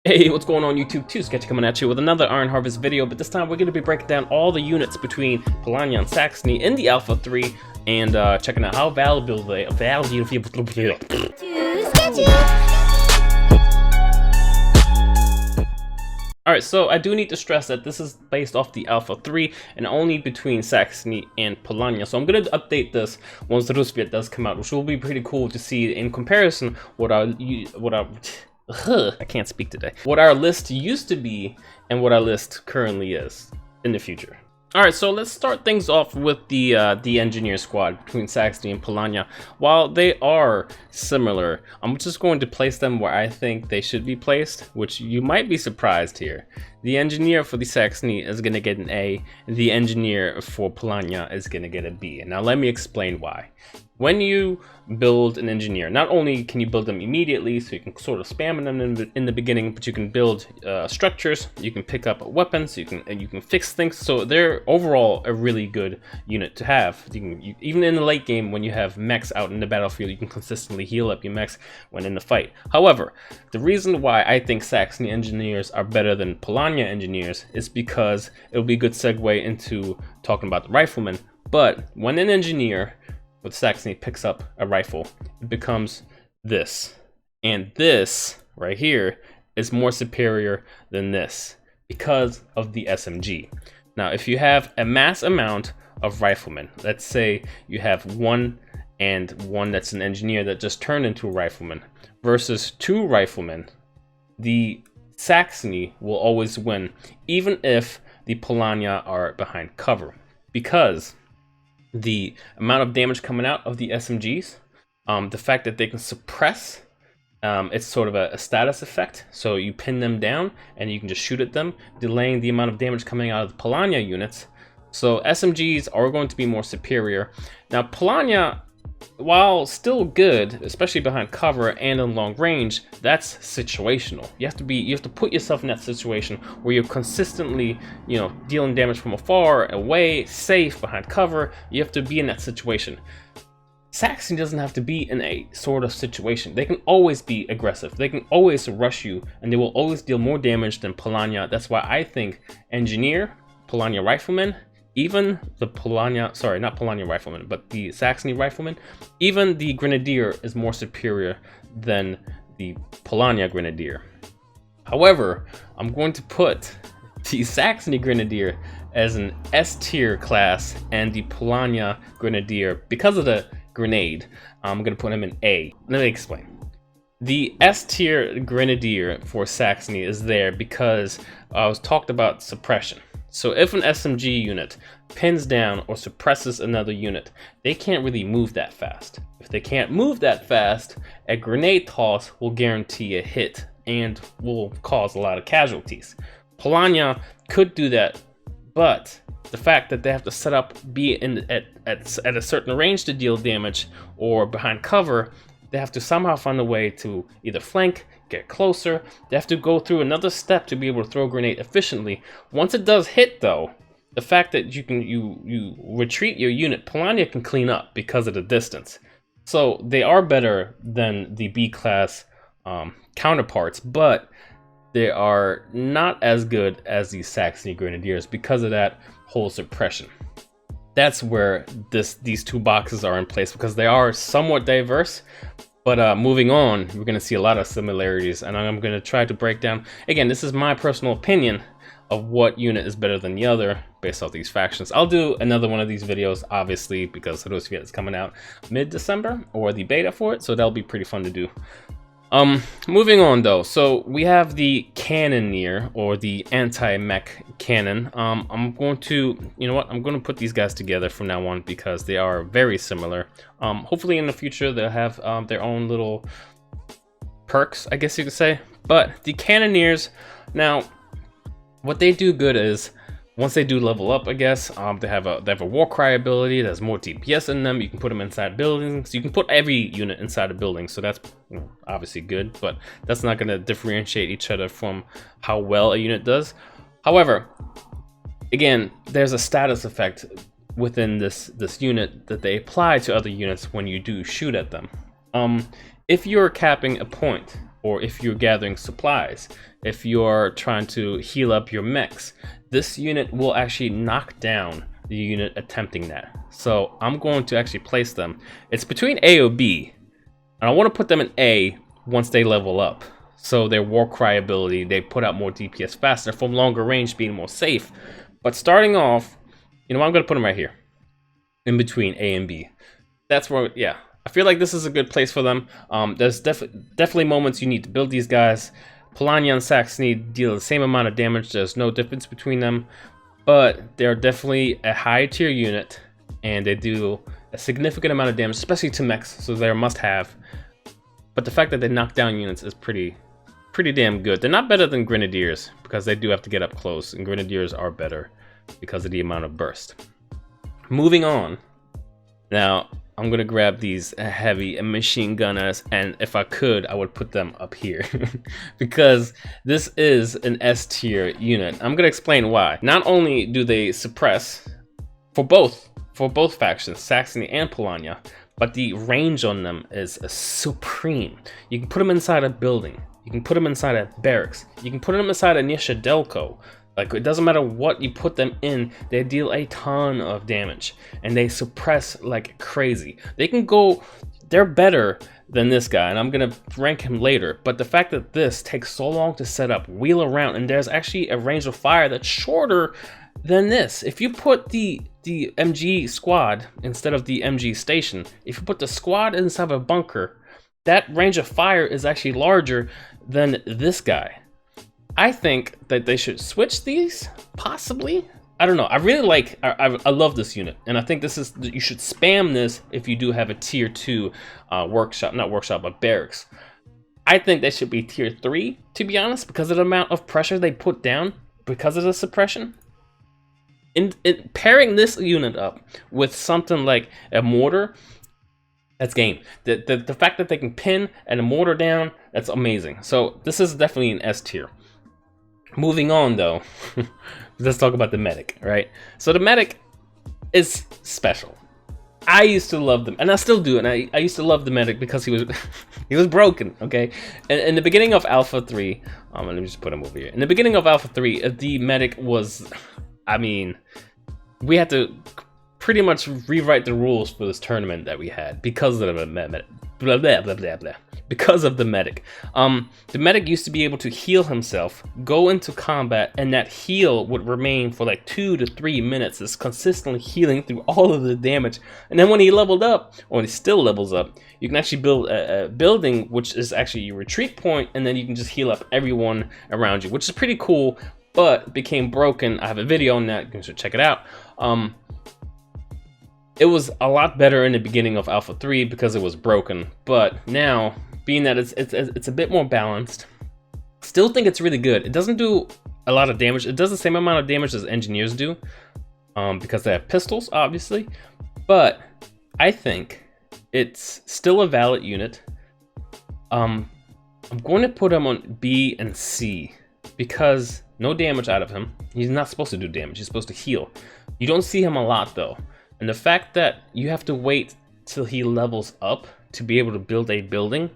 Hey, what's going on YouTube? 2 Sketchy coming at you with another Iron Harvest video, but this time we're going to be breaking down all the units between Polania and Saxony in the Alpha 3 and checking out how valuable they are. Alright, so I do need to stress that this is based off the Alpha 3 and only between Saxony and Polania. So I'm going to update this once the Rusviet does come out, which will be pretty cool to see in comparison I can't speak today. What our list used to be and what our list currently is in the future. Alright, so let's start things off with the engineer squad between Saxony and Polania. While they are similar, I'm just going to place them where I think they should be placed, which you might be surprised here. The engineer for the Saxony is going to get an A, and the engineer for Polania is going to get a B. Now let me explain why. When you build an engineer, not only can you build them immediately, so you can sort of spam them in the beginning, but you can build structures, you can pick up weapons, you can fix things. So they're overall a really good unit to have. Even in the late game, when you have mechs out in the battlefield, you can consistently heal up your mechs when in the fight. However, the reason why I think Saxony engineers are better than Polania engineers is because it'll be a good segue into talking about the riflemen. But when an engineer with Saxony picks up a rifle, it becomes this. And this right here is more superior than this because of the SMG. Now, if you have a mass amount of riflemen, let's say you have one and one that's an engineer that just turned into a rifleman versus 2 riflemen, the Saxony will always win, even if the Polania are behind cover, because the amount of damage coming out of the SMGs, the fact that they can suppress, it's sort of a status effect. So you pin them down and you can just shoot at them, delaying the amount of damage coming out of the Polania units. So SMGs are going to be more superior. Now Polania, while still good, especially behind cover and in long range, that's situational. You have to put yourself in that situation where you're consistently, dealing damage from afar, away, safe, behind cover. You have to be in that situation. Saxony doesn't have to be in a sort of situation. They can always be aggressive. They can always rush you, and they will always deal more damage than Polania. That's why I think engineer, Polania rifleman, even the Polania, sorry, not Polania rifleman, but the Saxony rifleman, even the grenadier is more superior than the Polania grenadier. However, I'm going to put the Saxony grenadier as an S tier class and the Polania grenadier, because of the grenade, I'm going to put him in A. Let me explain. The S tier grenadier for Saxony is there because I was talked about suppression. So if an SMG unit pins down or suppresses another unit, they can't really move that fast. If they can't move that fast, a grenade toss will guarantee a hit and will cause a lot of casualties. Polania could do that, but the fact that they have to set up, be at a certain range to deal damage or behind cover, they have to somehow find a way to either flank, get closer. They have to go through another step to be able to throw a grenade efficiently. Once it does hit though, the fact that you retreat your unit, Polania can clean up because of the distance. So they are better than the B class counterparts, but they are not as good as the Saxony Grenadiers because of that whole suppression. That's where these 2 boxes are in place, because they are somewhat diverse. But moving on, we're going to see a lot of similarities, and I'm going to try to break down, again, this is my personal opinion of what unit is better than the other based off these factions. I'll do another one of these videos, obviously, because Rusviet is coming out mid-December, or the beta for it, so that'll be pretty fun to do. Moving on though, so we have the Cannoneer, or the anti-mech cannon. I'm going to, I'm going to put these guys together from now on because they are very similar. Hopefully in the future they'll have their own little perks, I guess you could say. But the Cannoneers, now, what they do good is, once they do level up, I guess, they have a war cry ability that has more DPS in them. You can put them inside buildings. You can put every unit inside a building, so that's obviously good, but that's not going to differentiate each other from how well a unit does. However, again, there's a status effect within this unit that they apply to other units when you do shoot at them. If you're capping a point, or if you're gathering supplies, if you're trying to heal up your mechs, this unit will actually knock down the unit attempting that. So I'm going to actually place them. It's between A or B, and I want to put them in A once they level up. So their war cry ability, they put out more DPS faster from longer range, being more safe. But starting off, you know, I'm going to put them right here, in between A and B. That's where, yeah, I feel like this is a good place for them. There's definitely moments you need to build these guys. Polania and Saxony deal the same amount of damage. There's no difference between them, but they're definitely a high tier unit, and they do a significant amount of damage, especially to mechs, so they're a must-have. But the fact that they knock down units is pretty damn good. They're not better than Grenadiers, because they do have to get up close, and Grenadiers are better because of the amount of burst. Moving on. Now, I'm gonna grab these heavy machine gunners, and if I could, I would put them up here because this is an S tier unit. I'm gonna explain why. Not only do they suppress for both factions, Saxony and Polania, but the range on them is supreme. You can put them inside a building. You can put them inside a barracks. You can put them inside a Nisha Delco. Like, it doesn't matter what you put them in, they deal a ton of damage, and they suppress like crazy. They can go, they're better than this guy, and I'm gonna rank him later, but the fact that this takes so long to set up, wheel around, and there's actually a range of fire that's shorter than this. If you put the MG squad instead of the MG station, if you put the squad inside of a bunker, that range of fire is actually larger than this guy. I think that they should switch these, possibly. I don't know. I really like, I love this unit, and I think this is, you should spam this if you do have a tier 2 workshop, not workshop, but barracks. I think they should be tier 3, to be honest, because of the amount of pressure they put down because of the suppression. In pairing this unit up with something like a mortar, that's game. The fact that they can pin and a mortar down, that's amazing. So this is definitely an S tier. Moving on though, let's talk about the medic, right? So the medic is special. I used to love them, and I still do, and I used to love the medic because he was he was broken, okay? And in the beginning of Alpha 3, let me just put him over here. In the beginning of Alpha 3, the medic was, I mean, we had to pretty much rewrite the rules for this tournament that we had because of the medic. Blah, blah, blah, blah, blah. Because of the medic. The medic used to be able to heal himself, go into combat, and that heal would remain for like 2 to 3 minutes. It's consistently healing through all of the damage. And then when he leveled up, or he still levels up, you can actually build a building, which is actually your retreat point, and then you can just heal up everyone around you, which is pretty cool, but became broken. I have a video on that, you should check it out. It was a lot better in the beginning of Alpha 3 because it was broken, but now, being that it's a bit more balanced, still think it's really good. It doesn't do a lot of damage. It does the same amount of damage as Engineers do, because they have pistols, obviously, but I think it's still a valid unit. I'm going to put him on B and C because no damage out of him. He's not supposed to do damage. He's supposed to heal. You don't see him a lot though. And the fact that you have to wait till he levels up to be able to build a building,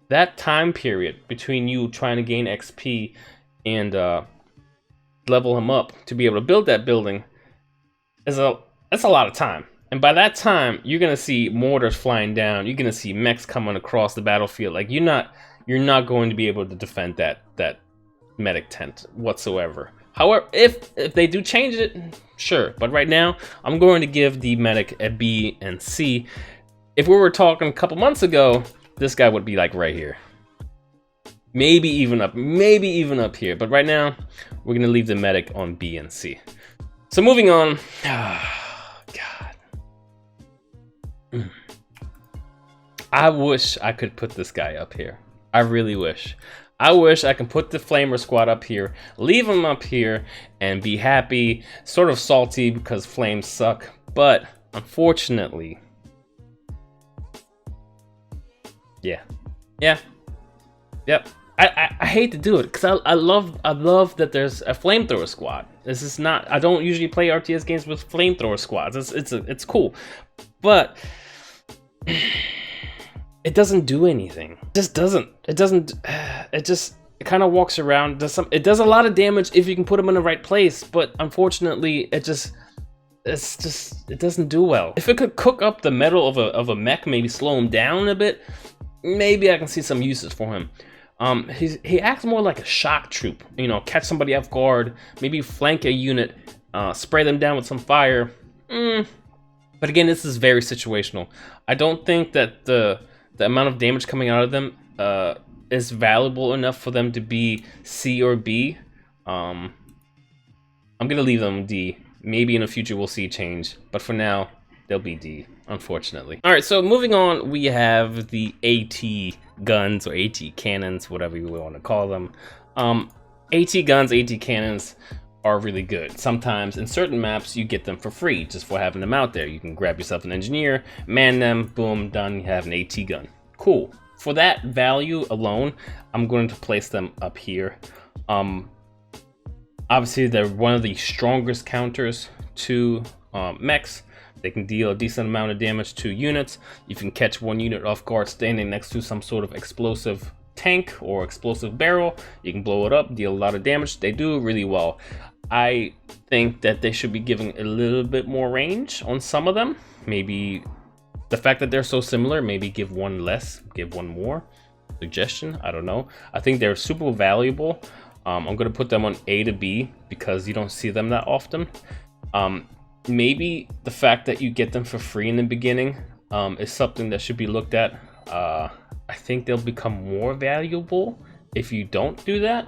that time period between you trying to gain XP and level him up to be able to build that building that's a lot of time. And by that time, you're gonna see mortars flying down. You're gonna see mechs coming across the battlefield. Like you're not going to be able to defend that medic tent whatsoever. However, if they do change it, sure. But right now, I'm going to give the medic a B and C. If we were talking a couple months ago, this guy would be like right here. Maybe even up here. But right now, we're gonna leave the medic on B and C. So moving on. God. I wish I could put this guy up here. I really wish. I wish I can put the Flamer squad up here, leave them up here, and be happy, sort of salty because flames suck, but unfortunately, yep. I hate to do it because I love that there's a flamethrower squad. This is not, I don't usually play RTS games with flamethrower squads. It's cool, but it doesn't do anything. It just doesn't. It doesn't. It kind of walks around. It does a lot of damage if you can put them in the right place, but unfortunately, it doesn't do well. If it could cook up the metal of a mech, maybe slow him down a bit, maybe I can see some uses for him. He acts more like a shock troop. You know, catch somebody off guard, maybe flank a unit, spray them down with some fire. But again, this is very situational. I don't think that the amount of damage coming out of them is valuable enough for them to be C or B. I'm gonna leave them D. Maybe in the future we'll see change, but for now they'll be D, unfortunately. All right, so moving on, we have the AT guns or AT cannons, whatever you want to call them. AT guns, AT cannons are really good. Sometimes in certain maps you get them for free just for having them out there. You can grab yourself an engineer, man them, boom, done, you have an AT gun. Cool. For that value alone, I'm going to place them up here. Obviously, they're one of the strongest counters to mechs. They can deal a decent amount of damage to units. You can catch one unit off guard standing next to some sort of explosive tank or explosive barrel. You can blow it up, deal a lot of damage. They do really well. I think that they should be giving a little bit more range on some of them. Maybe the fact that they're so similar, maybe give one less, give one more. Suggestion, I don't know. I think they're super valuable. I'm going to put them on A to B because you don't see them that often. Maybe the fact that you get them for free in the beginning is something that should be looked at. I think they'll become more valuable if you don't do that,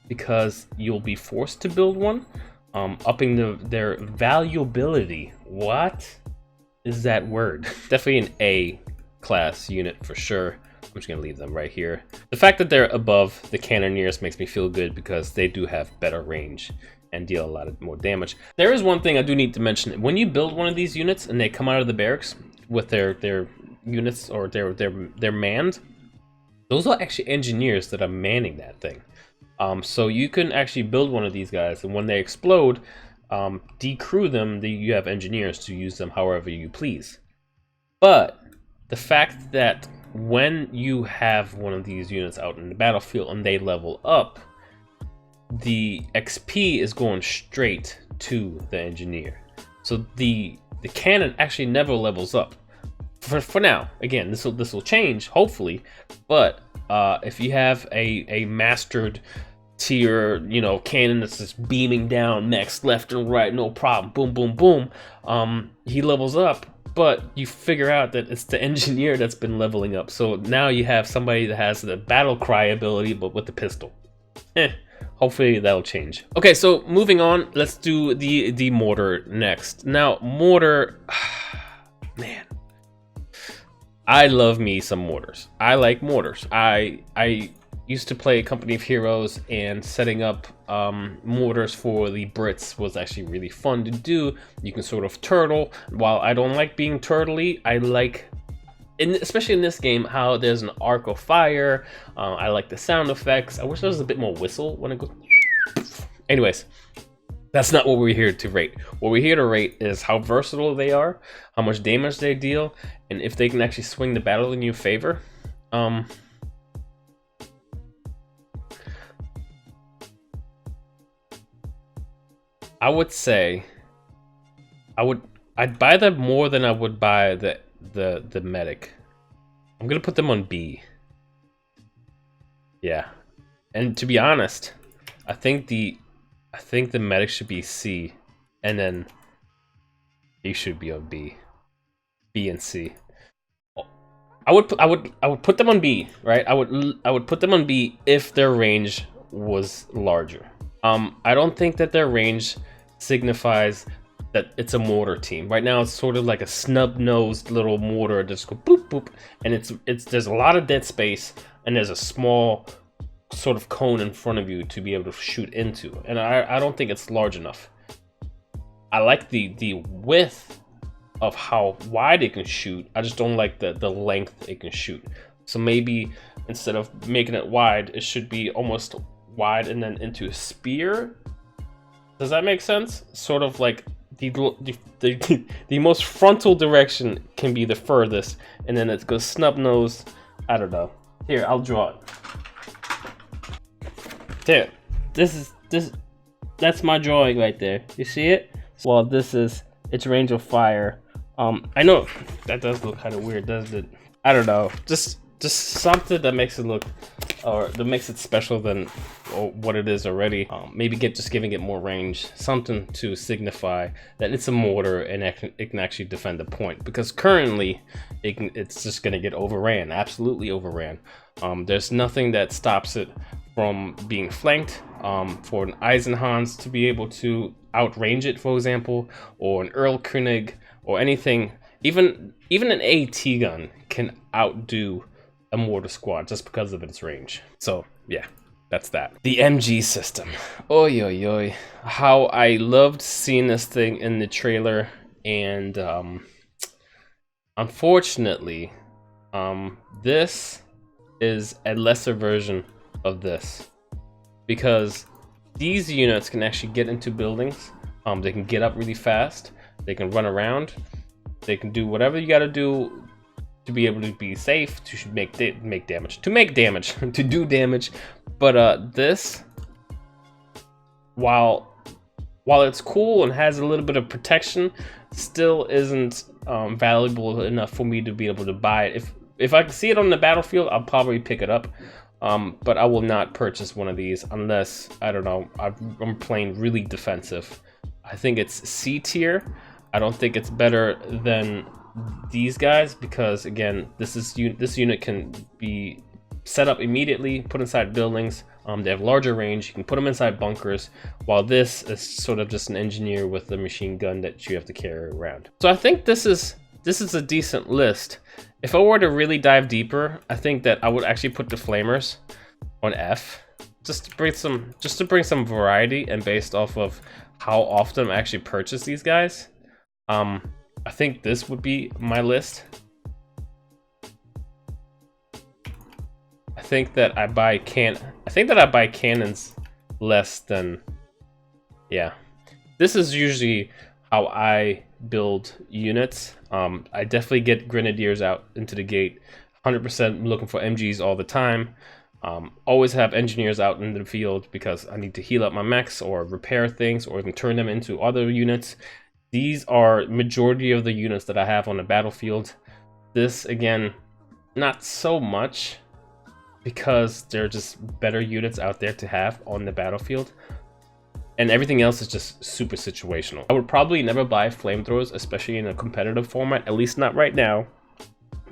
because you'll be forced to build one, upping their valuability. What is that word? Definitely an A class unit for sure. I'm just gonna leave them right here. The fact that they're above the Cannoneers makes me feel good because they do have better range and deal a lot of more damage. There is one thing I do need to mention. When you build one of these units and they come out of the barracks with their units or their manned, those are actually engineers that are manning that thing. So you can actually build one of these guys, and when they explode, decrew them. You have engineers to use them however you please. But the fact that when you have one of these units out in the battlefield and they level up, the XP is going straight to the engineer. So the cannon actually never levels up. For now, again, this will change hopefully, but if you have a mastered tier, you know, cannon that's just beaming down mechs left and right, no problem, boom, boom, boom, he levels up, but you figure out that it's the engineer that's been leveling up. So now you have somebody that has the battle cry ability, but with the pistol. Hopefully that'll change. Okay, so moving on, let's do the mortar next. Now, mortar, man, I love me some mortars. I like mortars. I used to play Company of Heroes, and setting up mortars for the Brits was actually really fun to do. You can sort of turtle. While I don't like being turtly, I like, especially in this game, how there's an arc of fire. I like the sound effects. I wish there was a bit more whistle when it goes. Anyways, that's not what we're here to rate. What we're here to rate is how versatile they are, how much damage they deal, and if they can actually swing the battle in your favor. I would say I'd buy them more than I would buy the medic. I'm gonna put them on B. Yeah, and to be honest, I think the medic should be C, and then he should be on B. B and C. I would put them on B, right? I would put them on B if their range was larger. I don't think that their range signifies that it's a mortar team. Right now it's sort of like a snub-nosed little mortar, just go boop boop, and there's a lot of dead space, and there's a small sort of cone in front of you to be able to shoot into, and I don't think it's large enough. I like the width of how wide it can shoot. I just don't like the length it can shoot. So maybe instead of making it wide, it should be almost wide and then into a spear. Does that make sense? Sort of like the most frontal direction can be the furthest, and then it goes snub nose I don't know. Here, I'll draw it. There. That's my drawing right there. You see it? Well, this is its range of fire. I know that does look kind of weird, doesn't it? I don't know. Just something that makes it look, or that makes it special than what it is already. Maybe just giving it more range, something to signify that it's a mortar and it can actually defend the point. Because currently, it's just gonna get overran, absolutely overran. There's nothing that stops it from being flanked. For an Eisenhans to be able to outrange it, for example, or an Earl Koenig, or anything, even an AT gun can outdo a mortar squad just because of its range. So yeah, that's that. The MG system. Oi oi oi. How I loved seeing this thing in the trailer, and unfortunately, this is a lesser version of this, because these units can actually get into buildings. They can get up really fast. They can run around. They can do whatever you got to do to be able to be safe, to make damage, to do damage. But this, while it's cool and has a little bit of protection, still isn't valuable enough for me to be able to buy it. If I can see it on the battlefield, I'll probably pick it up. But I will not purchase one of these unless, I don't know, I'm playing really defensive. I think it's C tier. I don't think it's better than these guys, because again, this unit can be set up immediately, put inside buildings. They have larger range. You can put them inside bunkers, while this is sort of just an engineer with a machine gun that you have to carry around. So I think this is a decent list. If I were to really dive deeper, I think that I would actually put the flamers on F, just to bring some variety, and based off of how often I actually purchase these guys. I think this would be my list. I think that I buy cannons less than, yeah. This is usually how I build units. I definitely get grenadiers out into the gate. 100% looking for MGs all the time. Always have engineers out in the field because I need to heal up my mechs or repair things or even turn them into other units. These are majority of the units that I have on the battlefield. This, again, not so much, because they're just better units out there to have on the battlefield. And everything else is just super situational. I would probably never buy flamethrowers, especially in a competitive format, at least not right now.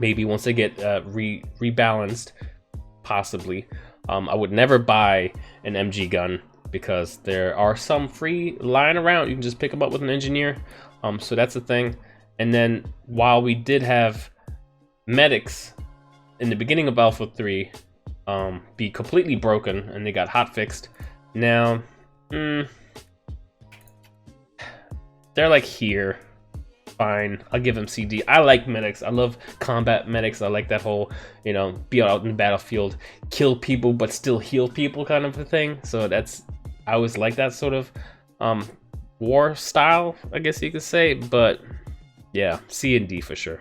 Maybe once they get rebalanced, possibly. I would never buy an MG gun, because there are some free lying around. You can just pick them up with an engineer. So that's the thing. And then while we did have medics in the beginning of Alpha 3 be completely broken and they got hot fixed, now they're like here. Fine, I'll give them CD. I like medics. I love combat medics. I like that whole, you know, be out in the battlefield, kill people but still heal people kind of a thing. So I always like that sort of war style, I guess you could say. But yeah, C and D for sure.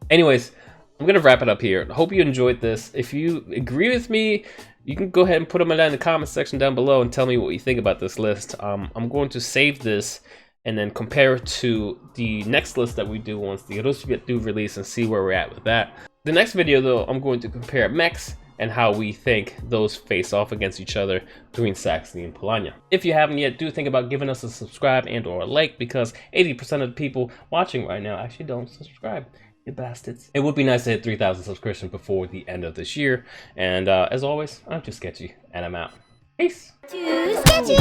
Anyways, I'm gonna wrap it up here. Hope you enjoyed this. If you agree with me, you can go ahead and put them in the comment section down below and tell me what you think about this list. I'm going to save this and then compare it to the next list that we do once the Russian do release, and see where we're at with that. The next video though, I'm going to compare mechs and how we think those face off against each other between Saxony and Polania. If you haven't yet, do think about giving us a subscribe and or a like, because 80% of the people watching right now actually don't subscribe. You bastards. It would be nice to hit 3,000 subscriptions before the end of this year. And as always, I'm too sketchy, and I'm out. Peace. Too sketchy.